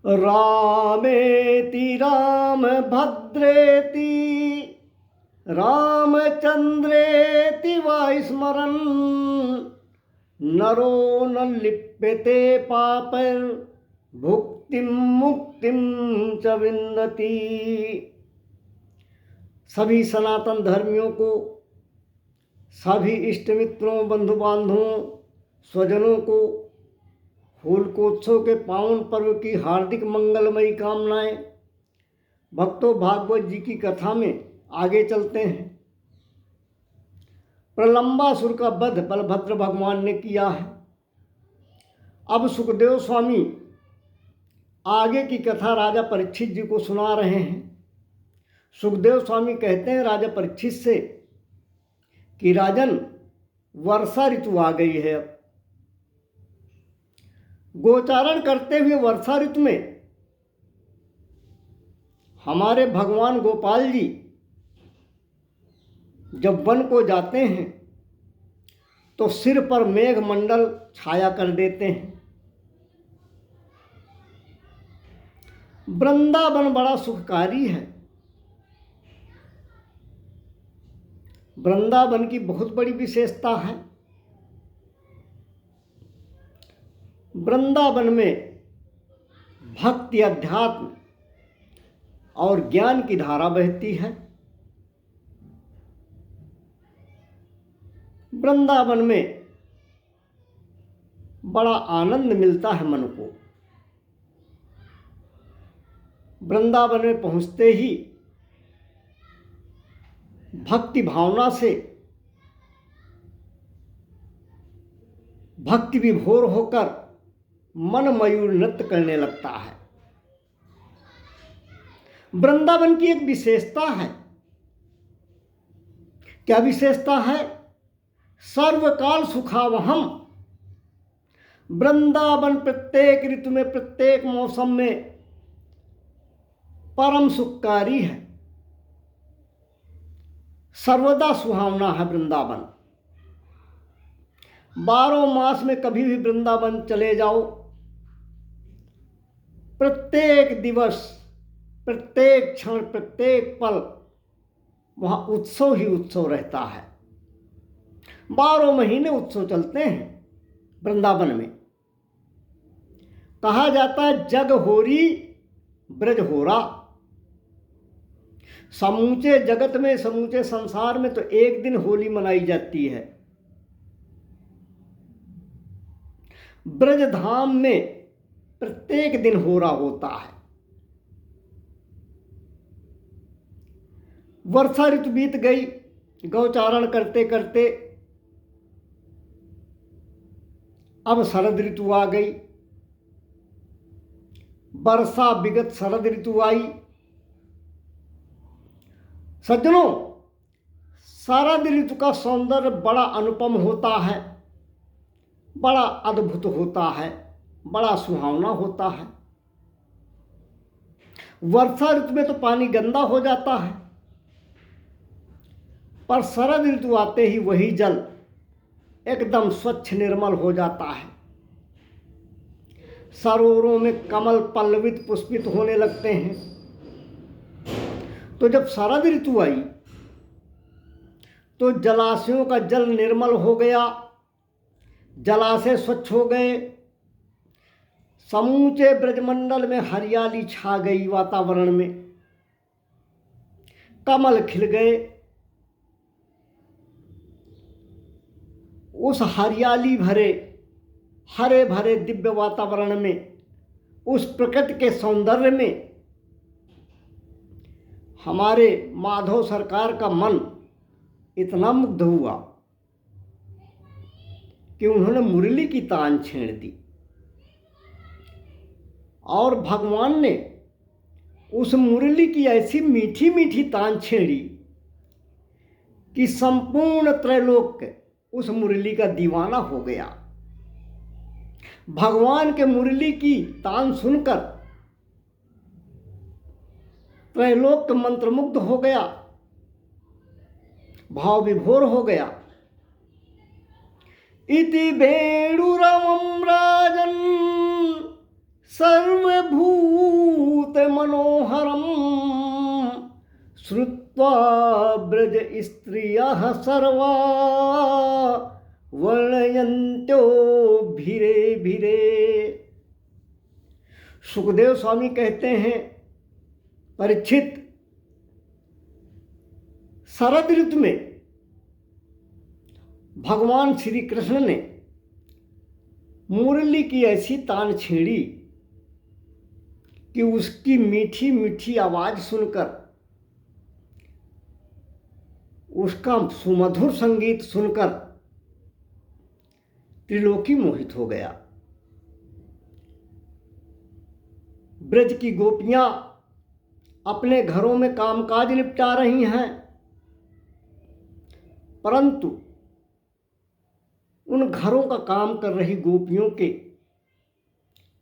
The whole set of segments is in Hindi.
रामेति रामभद्रेति रामचंद्रेति वा स्मरन् नरो न लिप्यते पापैर् भुक्तिं मुक्तिं च विन्दति। सभी सनातन धर्मियों को, सभी इष्ट मित्रों, बंधु बांधवों, स्वजनों को होलिकोत्सव के पावन पर्व की हार्दिक मंगलमयी कामनाएं। भक्तों, भागवत जी की कथा में आगे चलते हैं। प्रलंबासुर का वध बलभद्र भगवान ने किया है। अब सुखदेव स्वामी आगे की कथा राजा परीक्षित जी को सुना रहे हैं। सुखदेव स्वामी कहते हैं राजा परीक्षित से कि राजन, वर्षा ऋतु आ गई है। अब गोचारण करते हुए वर्षा ऋतु में हमारे भगवान गोपाल जी जब वन को जाते हैं तो सिर पर मेघ मंडल छाया कर देते हैं। वृंदावन बड़ा सुखकारी है। वृंदावन की बहुत बड़ी विशेषता है। वृंदावन में भक्ति, अध्यात्म और ज्ञान की धारा बहती है। वृंदावन में बड़ा आनंद मिलता है मन को। वृंदावन में पहुंचते ही भक्ति भावना से भक्ति विभोर होकर मन मयूर नृत्य करने लगता है। वृंदावन की एक विशेषता है। क्या विशेषता है? सर्वकाल सुखावहम। वृंदावन प्रत्येक ऋतु में, प्रत्येक मौसम में परम सुखकारी है। सर्वदा सुहावना है वृंदावन। 12 मास में कभी भी वृंदावन चले जाओ, प्रत्येक दिवस, प्रत्येक क्षण, प्रत्येक पल वहाँ उत्सव ही उत्सव रहता है। 12 महीने उत्सव चलते हैं वृंदावन में। कहा जाता है जग होरी ब्रज होरा। समूचे जगत में, समूचे संसार में तो एक दिन होली मनाई जाती है। ब्रज धाम में प्रत्येक दिन होरा होता है। वर्षा ऋतु बीत गई। गौचारण करते करते अब शरद ऋतु आ गई। वर्षा विगत शरद ऋतु आई। सज्जनों, शरद ऋतु का सौंदर्य बड़ा अनुपम होता है, बड़ा अद्भुत होता है, बड़ा सुहावना होता है। वर्षा ऋतु में तो पानी गंदा हो जाता है, पर शरद ऋतु आते ही वही जल एकदम स्वच्छ निर्मल हो जाता है। सरोवरों में कमल पल्लवित पुष्पित होने लगते हैं। तो जब शरद ऋतु आई तो जलाशयों का जल निर्मल हो गया, जलाशय स्वच्छ हो गए, समूचे ब्रजमंडल में हरियाली छा गई, वातावरण में कमल खिल गए। उस हरियाली भरे, हरे भरे दिव्य वातावरण में, उस प्रकृति के सौंदर्य में हमारे माधव सरकार का मन इतना मुग्ध हुआ कि उन्होंने मुरली की तान छेड़ दी और भगवान ने उस मुरली की ऐसी मीठी मीठी तान छेड़ी कि संपूर्ण त्रैलोक्य उस मुरली का दीवाना हो गया। भगवान के मुरली की तान सुनकर त्रैलोक्य मंत्रमुग्ध हो गया, भाव विभोर हो गया। इति वेणुरवं राजन् सर्वभूत मनोहरम श्रुत्वा ब्रज स्त्रियः सर्वा वर्णयन्त्यो भीरे भीरे। सुखदेव स्वामी कहते हैं, परीक्षित, शरद ऋतु में भगवान श्री कृष्ण ने मुरली की ऐसी तान छेड़ी कि उसकी मीठी मीठी आवाज सुनकर, उसका सुमधुर संगीत सुनकर त्रिलोकी मोहित हो गया। ब्रज की गोपियां अपने घरों में कामकाज निपटा रही हैं, परंतु उन घरों का काम कर रही गोपियों के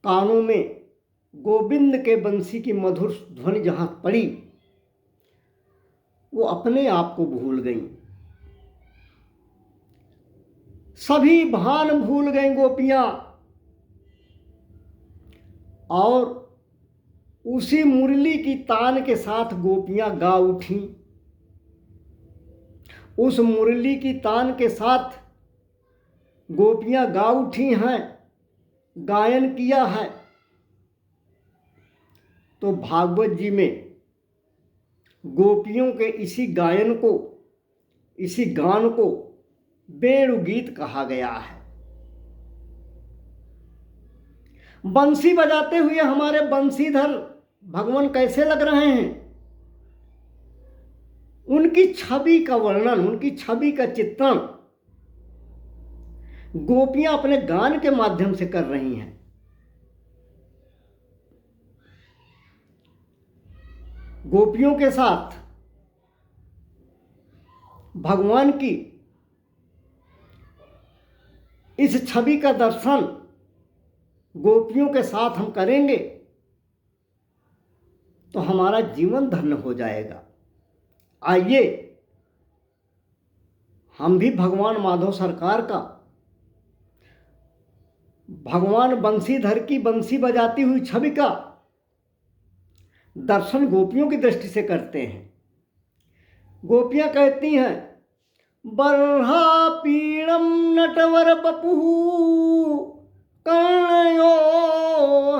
कानों में गोविंद के बंसी की मधुर ध्वनि जहाँ पड़ी, वो अपने आप को भूल गईं। सभी भान भूल गईं गोपियां, और उसी मुरली की तान के साथ गोपियां गा उठीं। उस मुरली की तान के साथ गोपियां गा उठी हैं, गायन किया है। तो भागवत जी में गोपियों के इसी गायन को, इसी गान को वेणुगीत कहा गया है। बंसी बजाते हुए हमारे बंसीधर भगवान कैसे लग रहे हैं, उनकी छवि का वर्णन, उनकी छवि का चित्रण गोपियां अपने गान के माध्यम से कर रही हैं। गोपियों के साथ भगवान की इस छवि का दर्शन गोपियों के साथ हम करेंगे तो हमारा जीवन धन्य हो जाएगा। आइए हम भी भगवान माधव सरकार का, भगवान बंसीधर की बंसी बजाती हुई छवि का दर्शन गोपियों की दृष्टि से करते हैं। गोपियां कहती हैं, बर्हा पीड़म नटवर बपुः कर्णयो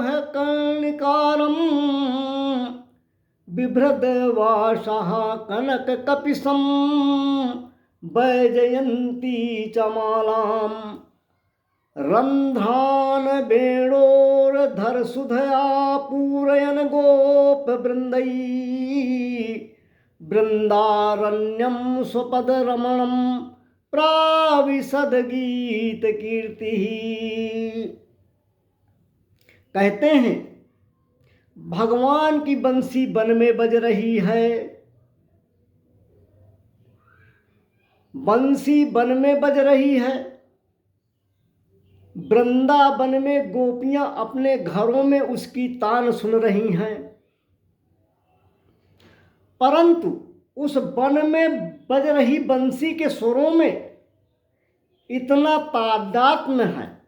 है कर्णिकारम बिभ्रद वासः कनक कपिसम वैजयंती चमालाम रंध्रान वेणोर्धर सुधया पूरयन गोप वृंदै वृंदारण्यम स्वपद रमणम प्राविशद गीत कीर्ति। कहते हैं, भगवान की बंसी वन में बज रही है, बंसी वन में बज रही है। वृंदावन में गोपियां अपने घरों में उसकी तान सुन रही हैं, परंतु उस वन में बज रही बंसी के स्वरों में इतना तादात्म्य है,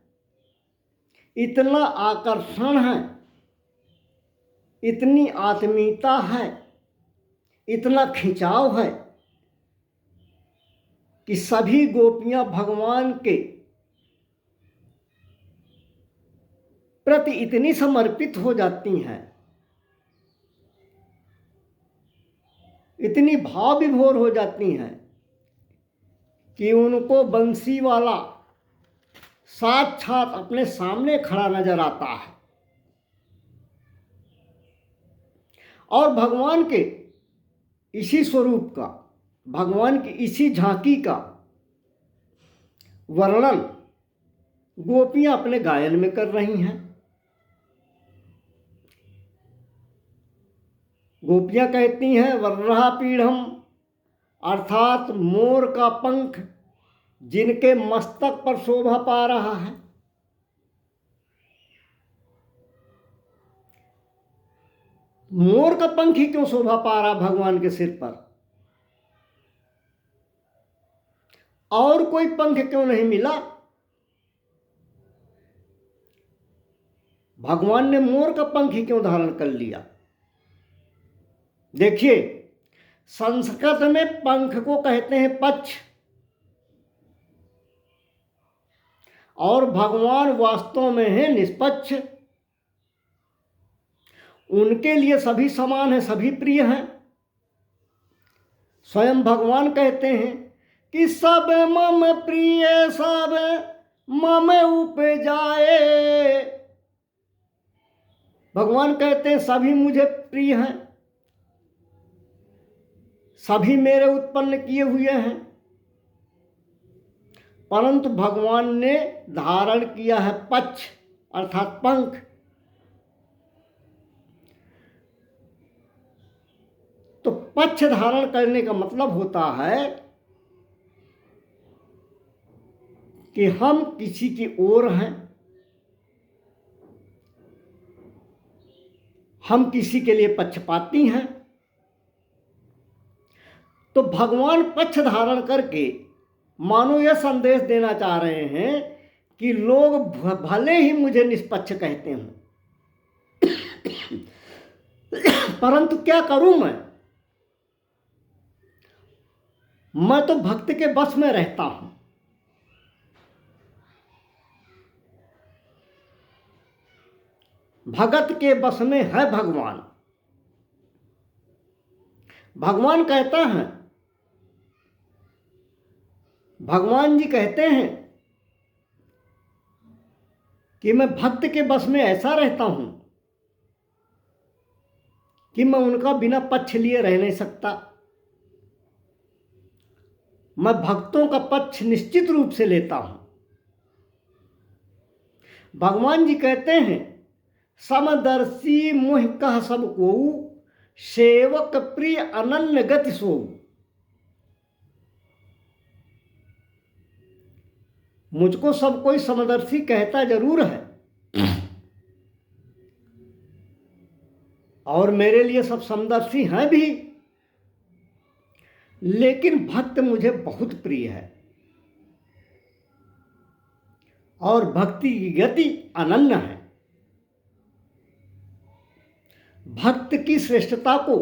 इतना आकर्षण है, इतनी आत्मीयता है, इतना खिंचाव है कि सभी गोपियां भगवान के प्रति इतनी समर्पित हो जाती हैं, इतनी भाव विभोर हो जाती हैं कि उनको बंसी वाला साक्षात अपने सामने खड़ा नजर आता है। और भगवान के इसी स्वरूप का, भगवान की इसी झांकी का वर्णन गोपियां अपने गायन में कर रही हैं। गोपियां कहती हैं, वर्हा पीढ़म अर्थात मोर का पंख जिनके मस्तक पर शोभा पा रहा है। मोर का पंख ही क्यों शोभा पा रहा भगवान के सिर पर, और कोई पंख क्यों नहीं मिला? भगवान ने मोर का पंख ही क्यों धारण कर लिया? देखिए, संस्कृत में पंख को कहते हैं पक्ष, और भगवान वास्तव में है निष्पक्ष। उनके लिए सभी समान है, सभी प्रिय हैं। स्वयं भगवान कहते हैं कि सब मम प्रिय सब मम उपजाए। भगवान कहते हैं सभी मुझे प्रिय हैं, सभी मेरे उत्पन्न किए हुए हैं, परंतु भगवान ने धारण किया है पक्ष अर्थात पंख। तो पक्ष धारण करने का मतलब होता है कि हम किसी की ओर हैं, हम किसी के लिए पक्षपाती हैं। तो भगवान पक्ष धारण करके मानो यह संदेश देना चाह रहे हैं कि लोग भले ही मुझे निष्पक्ष कहते हों, परंतु क्या करूं मैं तो भक्त के बस में रहता हूं। भगत के बस में है भगवान। भगवान कहता है, भगवान जी कहते हैं कि मैं भक्त के बस में ऐसा रहता हूं कि मैं उनका बिना पक्ष लिए रह नहीं सकता। मैं भक्तों का पक्ष निश्चित रूप से लेता हूं। भगवान जी कहते हैं, समदर्शी मुह कह सब को सेवक प्रिय अनन्य गति सो। मुझको सब कोई समदर्शी कहता जरूर है, और मेरे लिए सब समदर्शी हैं भी, लेकिन भक्त मुझे बहुत प्रिय है और भक्ति की गति अनन्य है। भक्त की श्रेष्ठता को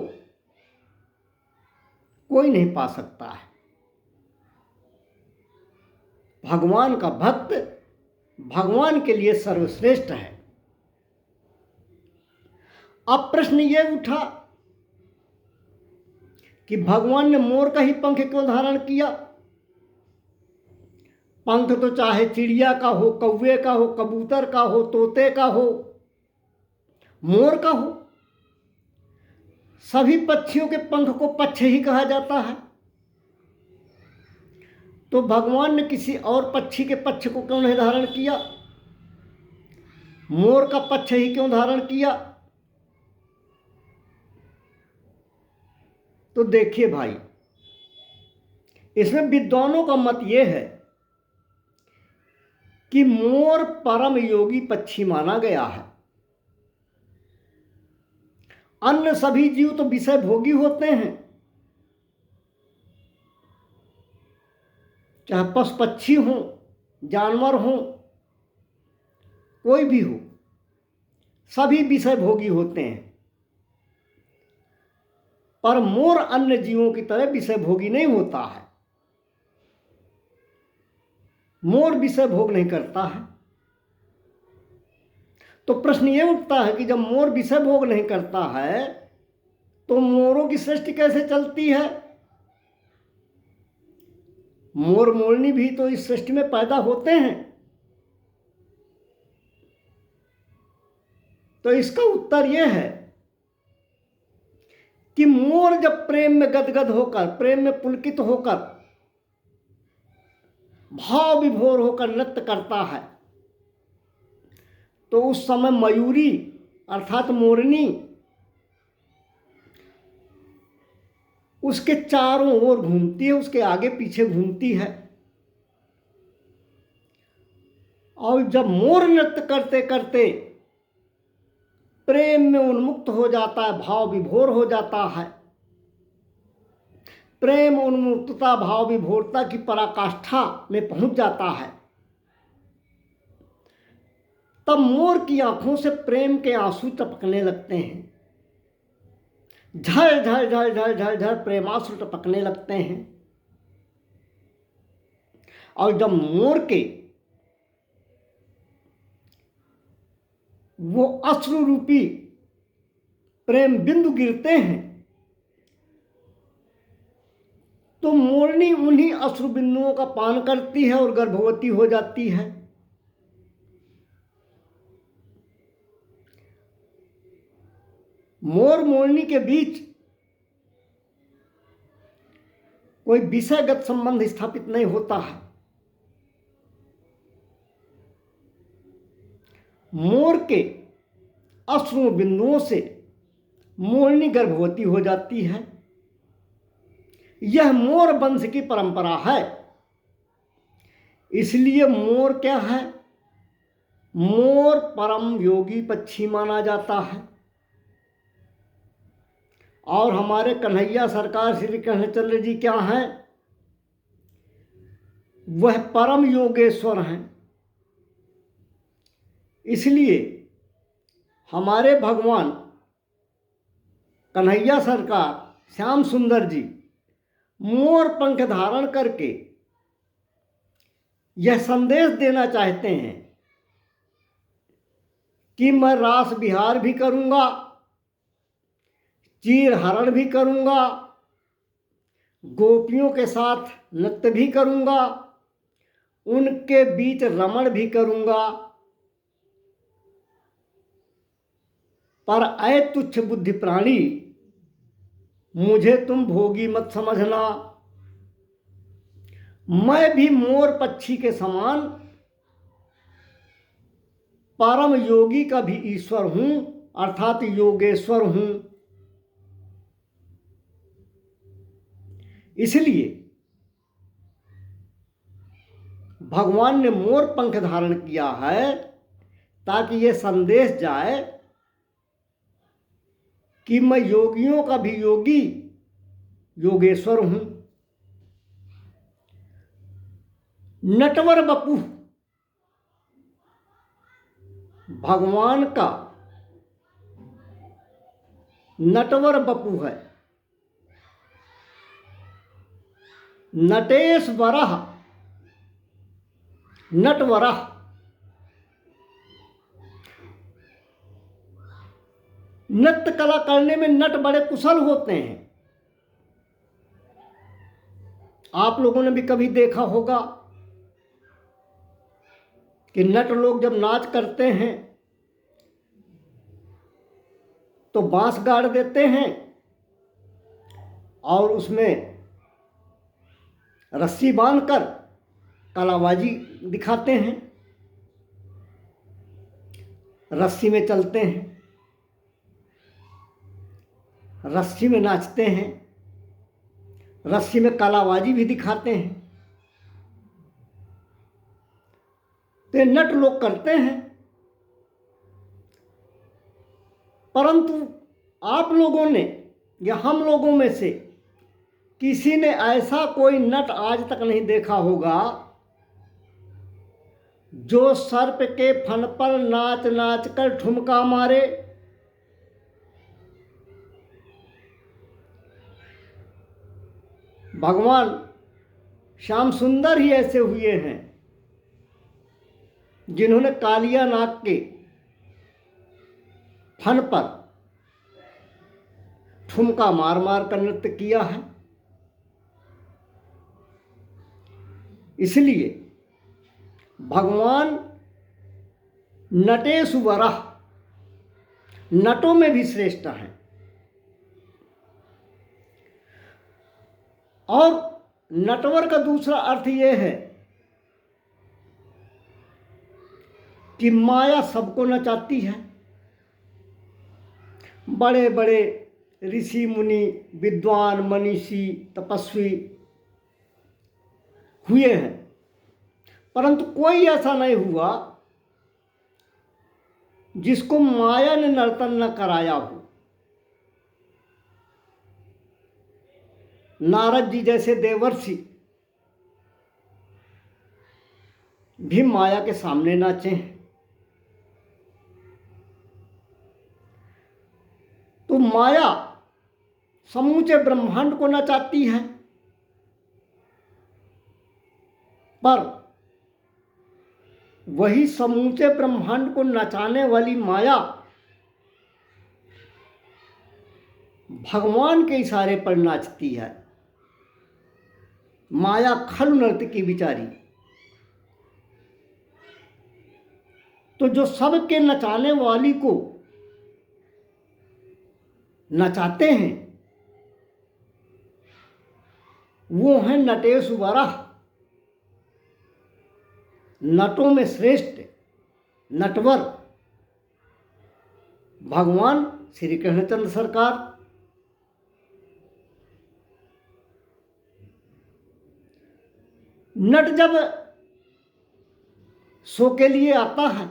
कोई नहीं पा सकता है। भगवान का भक्त भगवान के लिए सर्वश्रेष्ठ है। अब प्रश्न यह उठा कि भगवान ने मोर का ही पंख क्यों धारण किया? पंख तो चाहे चिड़िया का हो, कौवे का हो, कबूतर का हो, तोते का हो, मोर का हो, सभी पक्षियों के पंख को पक्ष ही कहा जाता है। तो भगवान ने किसी और पक्षी के पक्ष को क्यों नहीं धारण किया? मोर का पक्ष ही क्यों धारण किया? तो देखिए भाई, इसमें विद्वानों का मत यह है कि मोर परम योगी पक्षी माना गया है। अन्य सभी जीव तो विषय भोगी होते हैं, चाहे पशु पक्षी हो, जानवर हो, कोई भी हो, सभी विषय भोगी होते हैं। पर मोर अन्य जीवों की तरह विषय भोगी नहीं होता है। मोर विषय भोग नहीं करता है। तो प्रश्न ये उठता है कि जब मोर विषय भोग नहीं करता है तो मोरों की सृष्टि कैसे चलती है? मोर मोरनी भी तो इस सृष्टि में पैदा होते हैं। तो इसका उत्तर यह है कि मोर जब प्रेम में गदगद होकर, प्रेम में पुलकित होकर, भाव विभोर होकर नृत्य करता है, तो उस समय मयूरी अर्थात मोरनी उसके चारों ओर घूमती है, उसके आगे पीछे घूमती है। और जब मोर नृत्य करते करते प्रेम में उन्मुक्त हो जाता है, भाव विभोर हो जाता है, प्रेम उन्मुक्तता भाव विभोरता की पराकाष्ठा में पहुंच जाता है, तब मोर की आंखों से प्रेम के आंसू टपकने लगते हैं। झल झल झल झल झल झल प्रेमाश्रु टपकने लगते हैं। और जब मोर के वो अश्रु रूपी प्रेम बिंदु गिरते हैं तो मोरनी उन्हीं अश्रु बिंदुओं का पान करती है और गर्भवती हो जाती है। मोर मोरनी के बीच कोई विषयगत संबंध स्थापित नहीं होता है। मोर के अश्रु बिंदुओं से मोरनी गर्भवती हो जाती है। यह मोर वंश की परंपरा है। इसलिए मोर क्या है? मोर परम योगी पक्षी माना जाता है। और हमारे कन्हैया सरकार श्री कृष्णचंद्र जी क्या हैं? वह परम योगेश्वर हैं। इसलिए हमारे भगवान कन्हैया सरकार श्याम सुंदर जी मोर पंख धारण करके यह संदेश देना चाहते हैं कि मैं रास विहार भी करूंगा, चीर हरण भी करूंगा, गोपियों के साथ नृत्य भी करूंगा, उनके बीच रमण भी करूंगा। पर ऐ तुच्छ बुद्धि प्राणी, मुझे तुम भोगी मत समझना। मैं भी मोर पक्षी के समान परम योगी का भी ईश्वर हूं, अर्थात योगेश्वर हूं। इसलिए भगवान ने मोर पंख धारण किया है ताकि ये संदेश जाए कि मैं योगियों का भी योगी, योगेश्वर हूं। नटवर बपू भगवान का नटवर बपू है। नटेश वरह नटवरह। नृत्य कला करने में नट बड़े कुशल होते हैं। आप लोगों ने भी कभी देखा होगा कि नट लोग जब नाच करते हैं तो बांस गाड़ देते हैं और उसमें रस्सी बांधकर कलाबाजी दिखाते हैं, रस्सी में चलते हैं, रस्सी में नाचते हैं, रस्सी में कलाबाजी भी दिखाते हैं। तो ये नट लोग करते हैं। परंतु आप लोगों ने या हम लोगों में से किसी ने ऐसा कोई नट आज तक नहीं देखा होगा जो सर्प के फन पर नाच नाच कर ठुमका मारे। भगवान श्याम सुंदर ही ऐसे हुए हैं जिन्होंने कालिया नाग के फन पर ठुमका मार मार कर नृत्य किया है। इसलिए भगवान नटेशु वरः, नटों में भी श्रेष्ठ हैं। और नटवर का दूसरा अर्थ यह है कि माया सबको नचाती है। बड़े बड़े ऋषि मुनि, विद्वान, मनीषी, तपस्वी हुए हैं, परंतु कोई ऐसा नहीं हुआ जिसको माया ने नर्तन न कराया हो। नारद जी जैसे देवर्षि भी माया के सामने नाचे हैं। तो माया समूचे ब्रह्मांड को नचाती है, पर वही समूचे ब्रह्मांड को नचाने वाली माया भगवान के इशारे पर नाचती है। माया खल नर्तकी बिचारी। तो जो सबके नचाने वाली को नचाते हैं वो हैं नटेश वराह। नटों में श्रेष्ठ नटवर भगवान श्री कृष्णचंद्र सरकार। नट जब शो के लिए आता है,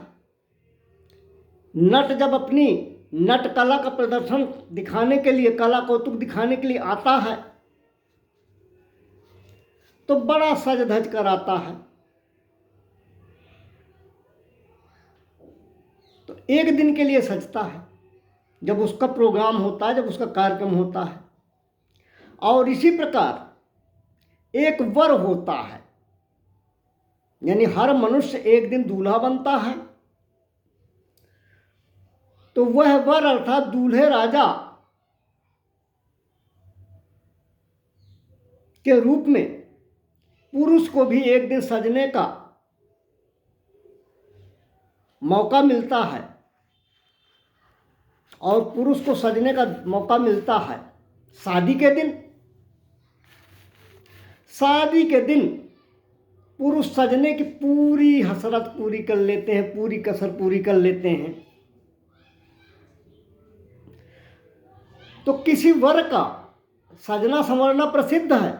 नट जब अपनी नट कला का प्रदर्शन दिखाने के लिए, कला कौतुक दिखाने के लिए आता है, तो बड़ा सज धज कर आता है। तो एक दिन के लिए सजता है, जब उसका प्रोग्राम होता है, जब उसका कार्यक्रम होता है। और इसी प्रकार एक वर होता है, यानी हर मनुष्य एक दिन दूल्हा बनता है। तो वह वर अर्थात दूल्हे राजा के रूप में पुरुष को भी एक दिन सजने का मौका मिलता है। और पुरुष को सजने का मौका मिलता है शादी के दिन। शादी के दिन पुरुष सजने की पूरी हसरत पूरी कर लेते हैं, पूरी कसर पूरी कर लेते हैं। तो किसी वर का सजना संवरना प्रसिद्ध है,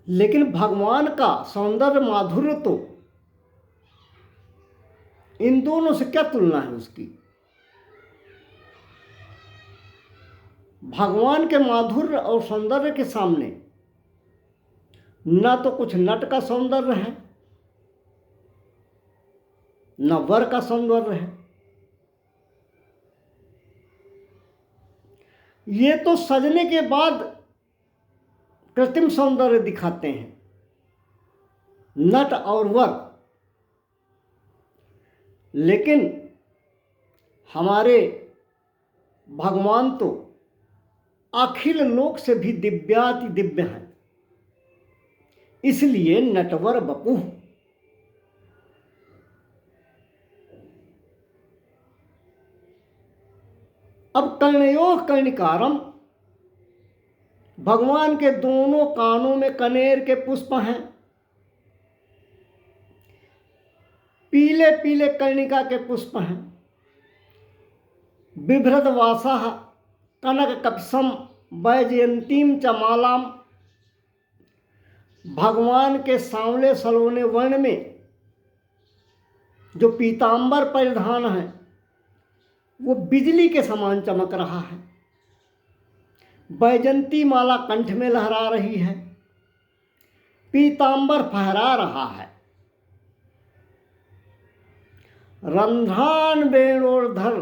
लेकिन भगवान का सौंदर्य माधुर्य तो इन दोनों से क्या तुलना है उसकी। भगवान के माधुर्य और सौंदर्य के सामने न तो कुछ नट का सौंदर्य है, न वर का सौंदर्य है। ये तो सजने के बाद कृत्रिम सौंदर्य दिखाते हैं नट और वर। लेकिन हमारे भगवान तो अखिल लोक से भी दिव्याति दिव्य हैं, इसलिए नटवर बपू। अब कर्णयोः कर्णिकारम, भगवान के दोनों कानों में कनेर के पुष्प हैं। पीले पीले कर्णिका के पुष्प हैं। बिभ्रत वासाः कनक कपिशम वैजयंतीम च मालाम। भगवान के सांवले सलोने वर्ण में जो पीतांबर परिधान है वो बिजली के समान चमक रहा है। वैजयंती माला कंठ में लहरा रही है, पीतांबर फहरा रहा है। रंध्रान वेणोर्धर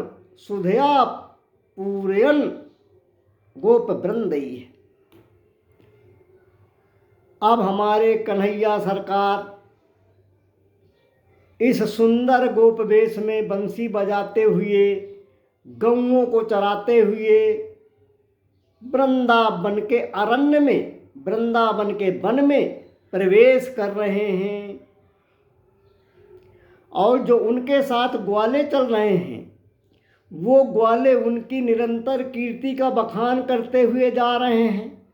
सुधया पूरयन गोप वृंदई है। अब हमारे कन्हैया सरकार इस सुंदर गोप वेश में बंसी बजाते हुए, गौओं को चराते हुए वृंदावन के अरण्य में, वृंदावन के वन में प्रवेश कर रहे हैं। और जो उनके साथ ग्वाले चल रहे हैं वो ग्वाले उनकी निरंतर कीर्ति का बखान करते हुए जा रहे हैं,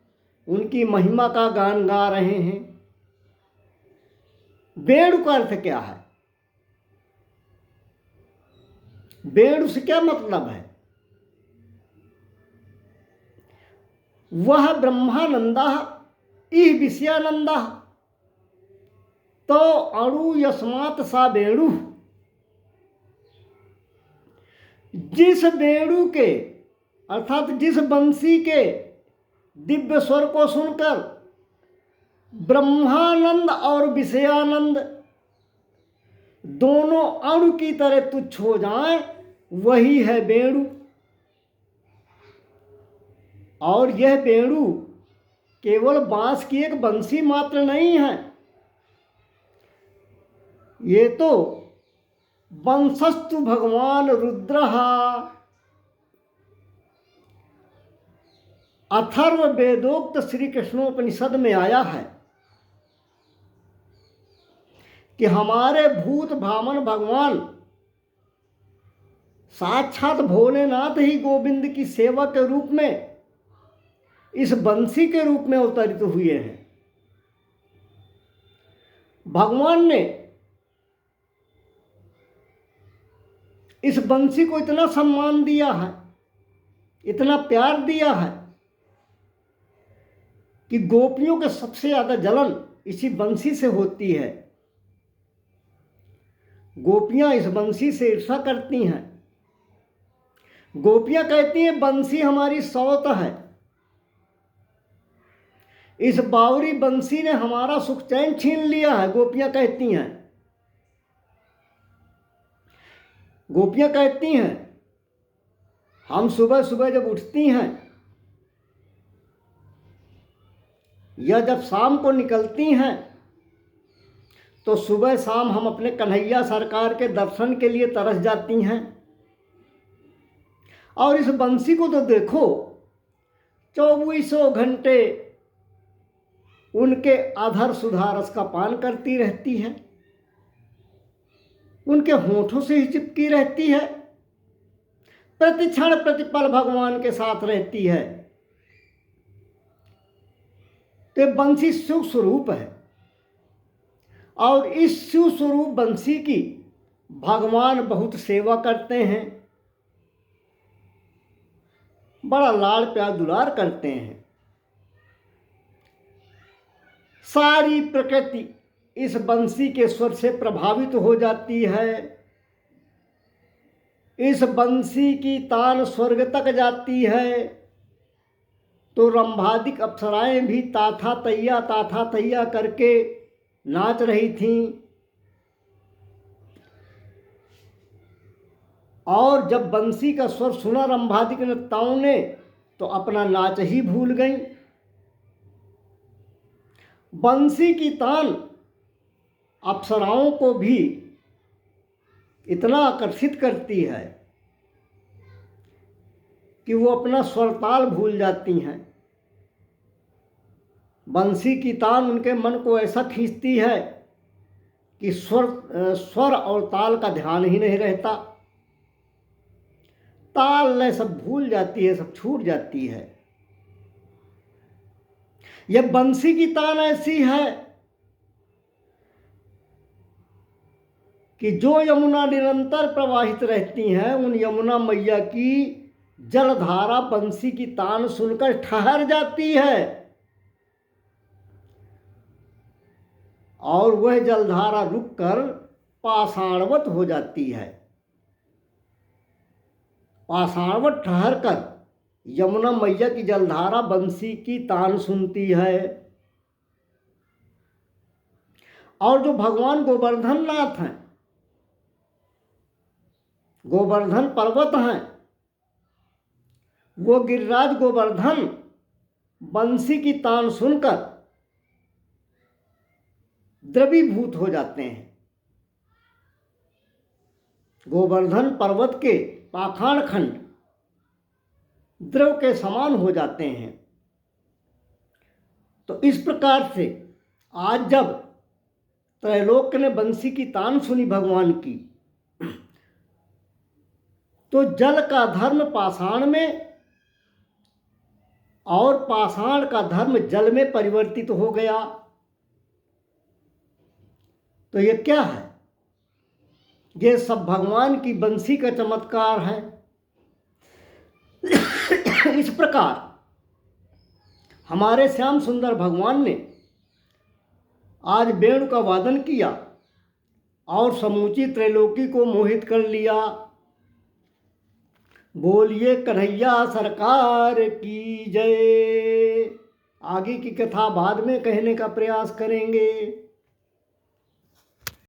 उनकी महिमा का गान गा रहे हैं। वेणु का अर्थ क्या है? वेणु से क्या मतलब है? वह ब्रह्मानंदः इह विषयानंदः तो अणु यस्मात् सा वेणु। जिस वेणु के अर्थात जिस बंसी के दिव्य स्वर को सुनकर ब्रह्मानंद और विषयानंद दोनों अणु की तरह तुच्छ हो जाएं, वही है वेणु। और यह वेणु केवल बांस की एक बंसी मात्र नहीं है, ये तो वंशस्तु भगवान रुद्रः अथर्व वेदोक्त श्री कृष्णोपनिषद में आया है कि हमारे भूत भामन भगवान साक्षात भोलेनाथ ही गोविंद की सेवा के रूप में इस बंसी के रूप में अवतरित हुए हैं। भगवान ने इस बंसी को इतना सम्मान दिया है, इतना प्यार दिया है कि गोपियों के सबसे ज्यादा जलन इसी बंसी से होती है। गोपियां इस बंसी से ईर्ष्या करती हैं। गोपियां कहती हैं बंसी हमारी सौत है, इस बावरी बंसी ने हमारा सुख चैन छीन लिया है। गोपियां कहती हैं, गोपियां कहती हैं हम सुबह सुबह जब उठती हैं या जब शाम को निकलती हैं तो सुबह शाम हम अपने कन्हैया सरकार के दर्शन के लिए तरस जाती हैं। और इस बंसी को तो देखो, 24 घंटे उनके अधर सुधारस का पान करती रहती है, उनके होठों से ही चिपकी रहती है, प्रति क्षण प्रतिपल भगवान के साथ रहती है। तो बंसी शिव स्वरूप है और इस शिव स्वरूप बंसी की भगवान बहुत सेवा करते हैं, बड़ा लाड़ प्यार दुलार करते हैं। सारी प्रकृति इस बंसी के स्वर से प्रभावित हो जाती है। इस बंसी की तान स्वर्ग तक जाती है तो रंभादिक अप्सराएं भी ताथा तैया करके नाच रही थीं। और जब बंसी का स्वर सुना रंभादिक नर्तकियों ने तो अपना नाच ही भूल गईं। बंसी की तान अप्सराओं को भी इतना आकर्षित करती है कि वो अपना स्वरताल भूल जाती हैं। बंसी की तान उनके मन को ऐसा खींचती है कि स्वर और ताल का ध्यान ही नहीं रहता, ताल लय सब भूल जाती है, सब छूट जाती है। यह बंसी की तान ऐसी है कि जो यमुना निरंतर प्रवाहित रहती हैं, उन यमुना मैया की जलधारा बंसी की तान सुनकर ठहर जाती है और वह जलधारा रुककर पाषाणवत हो जाती है। पाषाणवत ठहरकर यमुना मैया की जलधारा बंसी की तान सुनती है। और जो भगवान गोवर्धन नाथ हैं, गोवर्धन पर्वत हैं, वो गिरिराज गोवर्धन बंसी की तान सुनकर द्रवीभूत हो जाते हैं। गोवर्धन पर्वत के पाषाण खंड द्रव के समान हो जाते हैं। तो इस प्रकार से आज जब त्रैलोक्य ने बंसी की तान सुनी भगवान की, तो जल का धर्म पाषाण में और पाषाण का धर्म जल में परिवर्तित हो गया। तो ये क्या है? ये सब भगवान की बंसी का चमत्कार है। इस प्रकार हमारे श्याम सुंदर भगवान ने आज वेणु का वादन किया और समूची त्रैलोकी को मोहित कर लिया। बोलिए कन्हैया सरकार की जय। आगे की कथा बाद में कहने का प्रयास करेंगे।